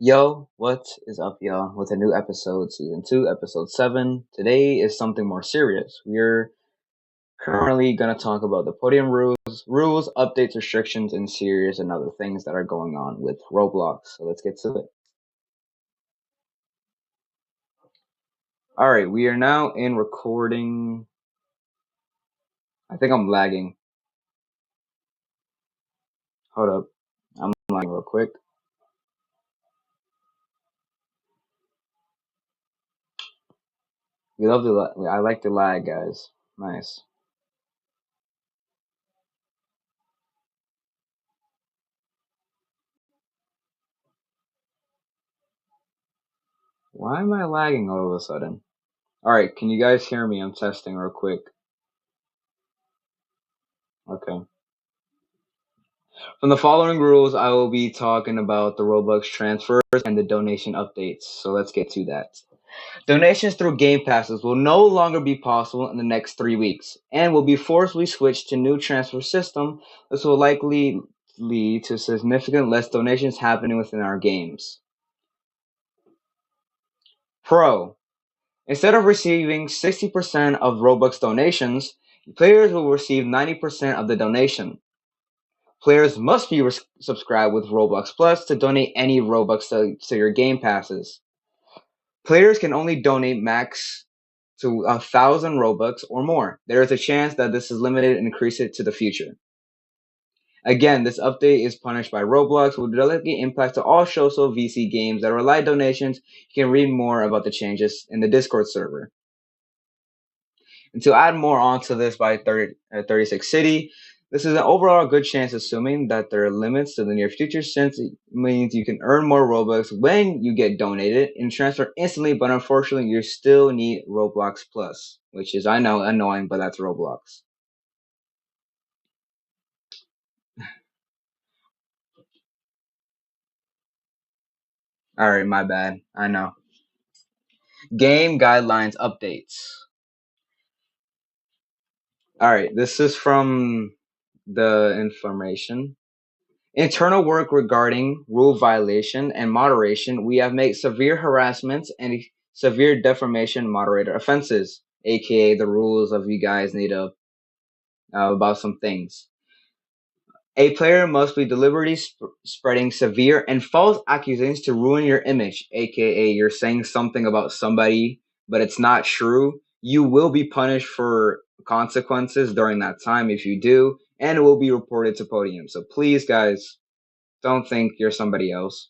Yo, what is up, y'all? With a new episode, season 2, episode 7. Today is something more serious. We're currently going to talk about the podium rules, updates, restrictions, and serious and other things that are going on with Roblox. So let's get to it. All right, we are now in recording. I think I'm lagging. Hold up. I'm lagging real quick. We love the I like the lag, guys. Nice. Why am I lagging all of a sudden? All right, can you guys hear me? I'm testing real quick. Okay. From the following rules, I will be talking about the Robux transfers and the donation updates. So let's get to that. Donations through Game Passes will no longer be possible in the next 3 weeks and will be forcibly switched to new transfer system. This will likely lead to significant less donations happening within our games. Pro. Instead of receiving 60% of Robux donations, players will receive 90% of the donation. Players must be subscribed with Roblox Plus to donate any Robux to your game passes. Players can only donate max to 1,000 Robux or more. There is a chance that this is limited and increase it to the future. Again, this update is punished by Roblox, will directly impact to all social VC games that rely donations. You can read more about the changes in the Discord server. And to add more onto this by 36 City, this is an overall good chance, assuming that there are limits to the near future, since it means you can earn more Robux when you get donated and transfer instantly, but unfortunately, you still need Roblox Plus, which is, I know, annoying, but that's Roblox. Alright, my bad. I know. Game guidelines updates. Alright, this is from the information. Internal work regarding rule violation and moderation. We have made severe harassment and severe defamation moderator offenses, aka the rules of you guys need to about some things. A player must be deliberately spreading severe and false accusations to ruin your image, aka you're saying something about somebody, but it's not true. You will be punished for consequences during that time if you do, and it will be reported to Podium. So please, guys, don't think you're somebody else.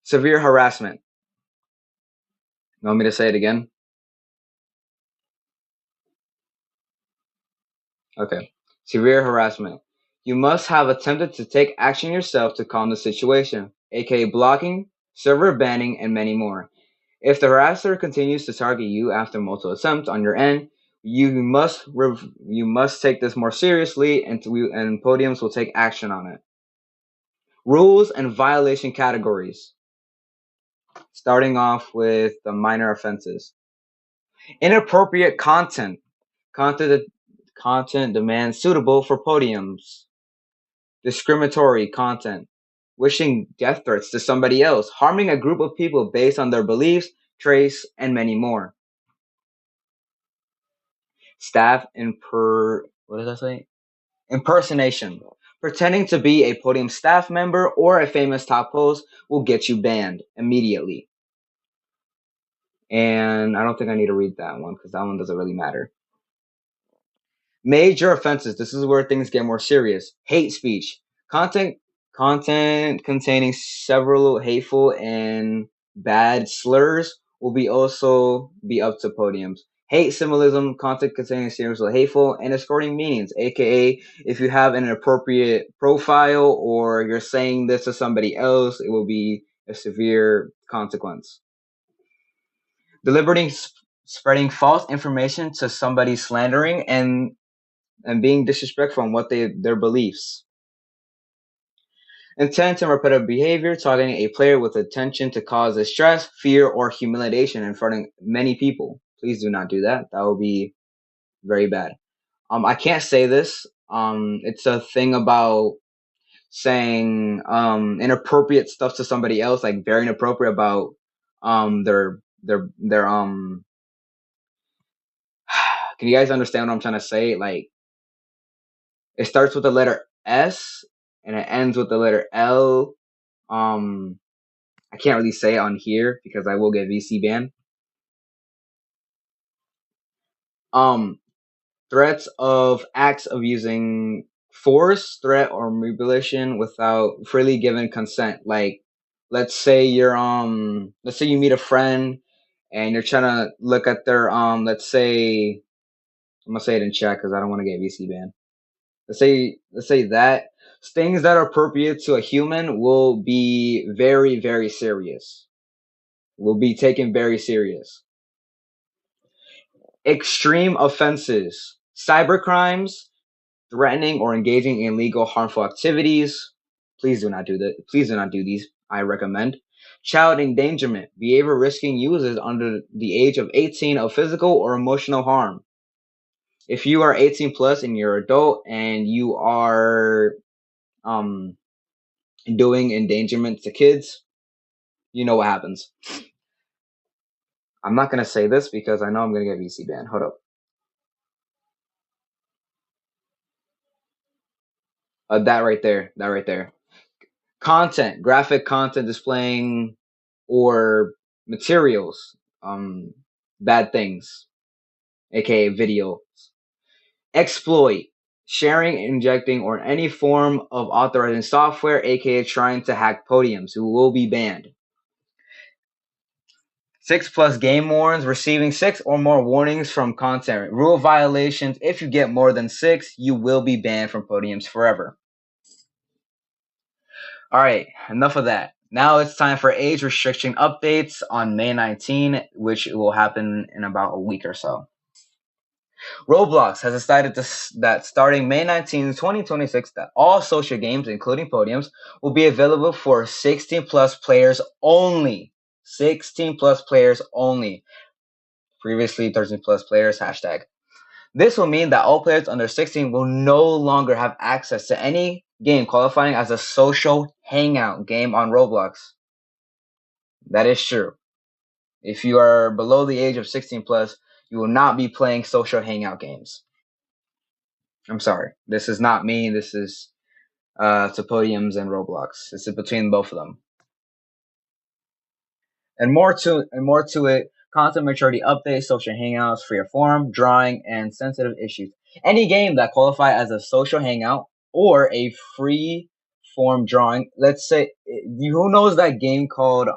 Severe harassment. You want me to say it again? Okay. Severe harassment. You must have attempted to take action yourself to calm the situation, aka blocking, server banning, and many more. If the harasser continues to target you after multiple attempts on your end, you must take this more seriously, and Podiums will take action on it. Rules and violation categories. Starting off with the minor offenses. Inappropriate content. Content demands suitable for podiums. Discriminatory content. Wishing death threats to somebody else. Harming a group of people based on their beliefs, traits, and many more. Staff what did I say? Impersonation. Pretending to be a podium staff member or a famous top host will get you banned immediately. And I don't think I need to read that one because that one doesn't really matter. Major offenses. This is where things get more serious. Hate speech. Content containing several hateful and bad slurs will also be up to podiums. Hate symbolism, content containing seriously hateful and escorting meanings, aka if you have an inappropriate profile or you're saying this to somebody else, it will be a severe consequence. Deliberately spreading false information to somebody, slandering and being disrespectful on their beliefs. Intent and repetitive behavior, targeting a player with intention to cause distress, fear, or humiliation in front of many people. Please do not do that. That will be very bad. I can't say this. It's a thing about saying inappropriate stuff to somebody else, like very inappropriate about their can you guys understand what I'm trying to say? Like it starts with the letter S and it ends with the letter L. Um I can't really say it on here because I will get VC banned. Um Threats of acts of using force, threat, or manipulation without freely given consent. Like, let's say you meet a friend and you're trying to look at their let's say I'm gonna say it in chat because I don't want to get VC banned. Let's say that things that are appropriate to a human will be very, very serious. Will be taken very serious. Extreme offenses, cybercrimes, threatening or engaging in illegal harmful activities. Please do not do that. Please do not do these. I recommend. Child endangerment, behavior risking users under the age of 18 of physical or emotional harm. If you are 18 plus and you're adult and you are um, doing endangerment to kids, you know what happens. I'm not gonna say this because I know I'm gonna get VC banned. Hold up. That right there. That right there. Content, graphic content displaying or materials, bad things, aka videos. Exploit, sharing, injecting, or any form of authorizing software, aka trying to hack podiums, who will be banned. 6+ game warnings, receiving 6 or more warnings from content. Rule violations, if you get more than 6, you will be banned from podiums forever. Alright, enough of that. Now it's time for age restriction updates on May 19, which will happen in about a week or so. Roblox has decided that starting May 19, 2026, that all social games, including podiums, will be available for 16 plus players only. 16 plus players only. Previously 13 plus players, hashtag. This will mean that all players under 16 will no longer have access to any game qualifying as a social hangout game on Roblox. That is true. If you are below the age of 16 plus, you will not be playing social hangout games. I'm sorry. This is not me. This is to Podiums and Roblox. This is between both of them. And more to it, content maturity updates, social hangouts, freer form, drawing, and sensitive issues. Any game that qualify as a social hangout or a free form drawing. Let's say, who knows that game called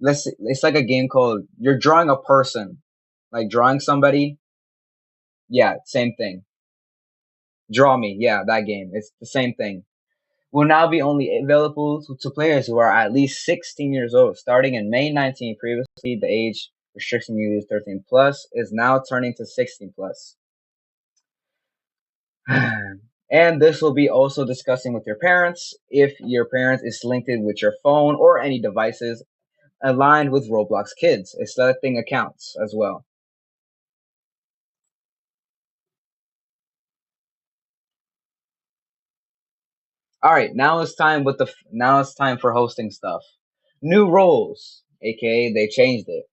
it's like a game called you're drawing a person, like drawing somebody. Yeah, same thing. Draw Me, yeah, that game. It's the same thing. Will now be only available to players who are at least 16 years old. Starting in May 19, previously the age restriction used 13 plus is now turning to 16 plus. And this will be also discussing with your parents if your parent is linked with your phone or any devices aligned with Roblox Kids. It's selecting accounts as well. All right, now it's time for hosting stuff. New roles, aka they changed it.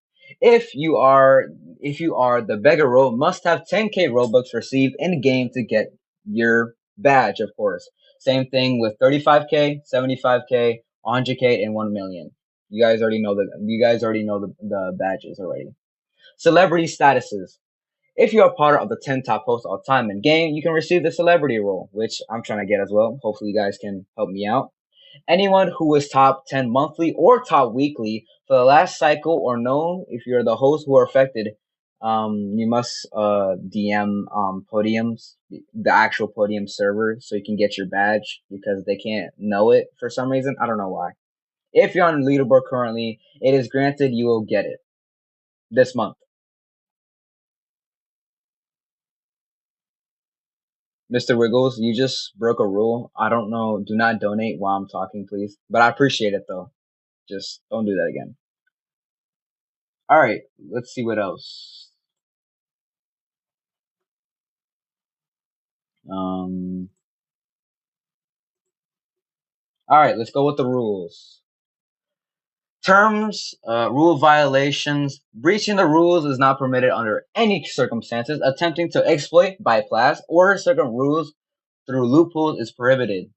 If you are the beggar role, must have 10k Robux received in game to get your badge, of course. Same thing with 35k, 75k, 100k, and 1 million. You guys already know the badges already. Celebrity statuses. If you are part of the 10 top hosts all time in game, you can receive the celebrity role, which I'm trying to get as well. Hopefully, you guys can help me out. Anyone who is top 10 monthly or top weekly for the last cycle or known if you're the host who are affected, you must DM Podiums, the actual Podium server, so you can get your badge because they can't know it for some reason. I don't know why. If you're on leaderboard currently, it is granted you will get it this month. Mr. Wiggles, you just broke a rule. I don't know. Do not donate while I'm talking, please. But I appreciate it though. Just don't do that again. All right, let's see what else. Um, All right, let's go with the rules. Terms, rule violations. Breaching the rules is not permitted under any circumstances. Attempting to exploit, bypass, or circumvent rules through loopholes is prohibited.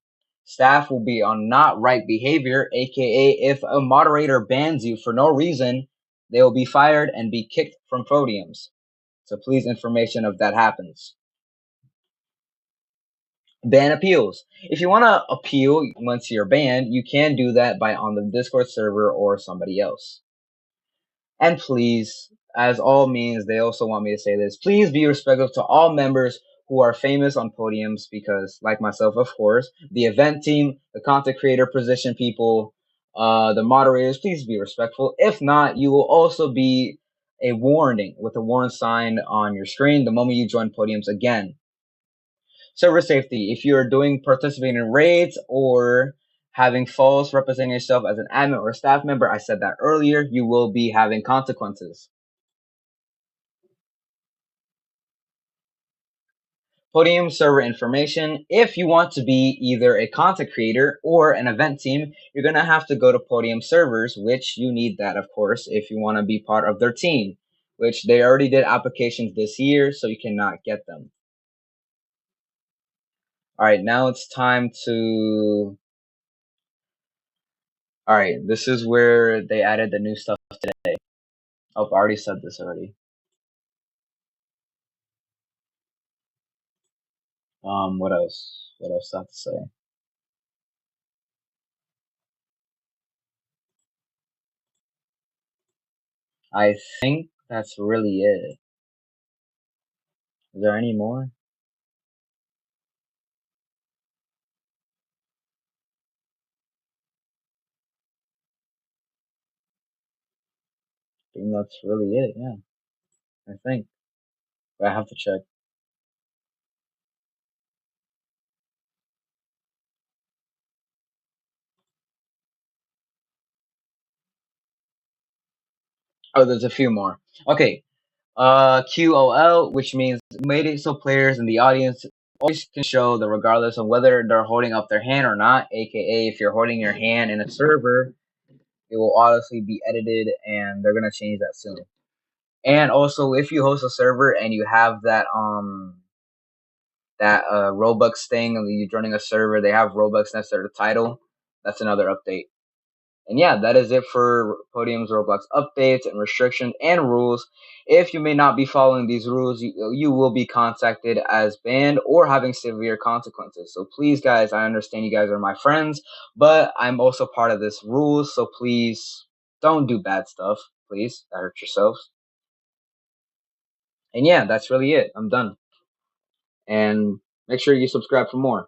Staff will be on not right behavior, aka if a moderator bans you for no reason, they will be fired and be kicked from podiums. So please information if that happens. Ban appeals. If you want to appeal once you're banned, you can do that by on the Discord server or somebody else. And please, as all means, they also want me to say this, please be respectful to all members who are famous on podiums because, like myself, of course, the event team, the content creator position people, the moderators, please be respectful. If not, you will also be a warning with a warn sign on your screen the moment you join podiums again. Server safety. If you're doing participating in raids or having false representing yourself as an admin or a staff member, I said that earlier, you will be having consequences. Podium server information. If you want to be either a content creator or an event team, you're going to have to go to Podium servers, which you need that, of course, if you want to be part of their team, which they already did applications this year, so you cannot get them. All right, now it's time to... All right, this is where they added the new stuff today. Oh, I already said this already. What else? What else do I have to say? I think that's really it. Is there any more? I think that's really it, yeah. I think. But I have to check. Oh, there's a few more. Okay. QOL, which means made it so players in the audience always can show that regardless of whether they're holding up their hand or not, aka if you're holding your hand in a server, it will obviously be edited and they're gonna change that soon. And also if you host a server and you have that Robux thing and you're joining a server, they have Robux next to the title, that's another update. And yeah, that is it for Podium's Roblox updates and restrictions and rules. If you may not be following these rules, you will be contacted as banned or having severe consequences. So please, guys, I understand you guys are my friends, but I'm also part of this rules. So please don't do bad stuff. Please, that hurt yourselves. And yeah, that's really it. I'm done. And make sure you subscribe for more.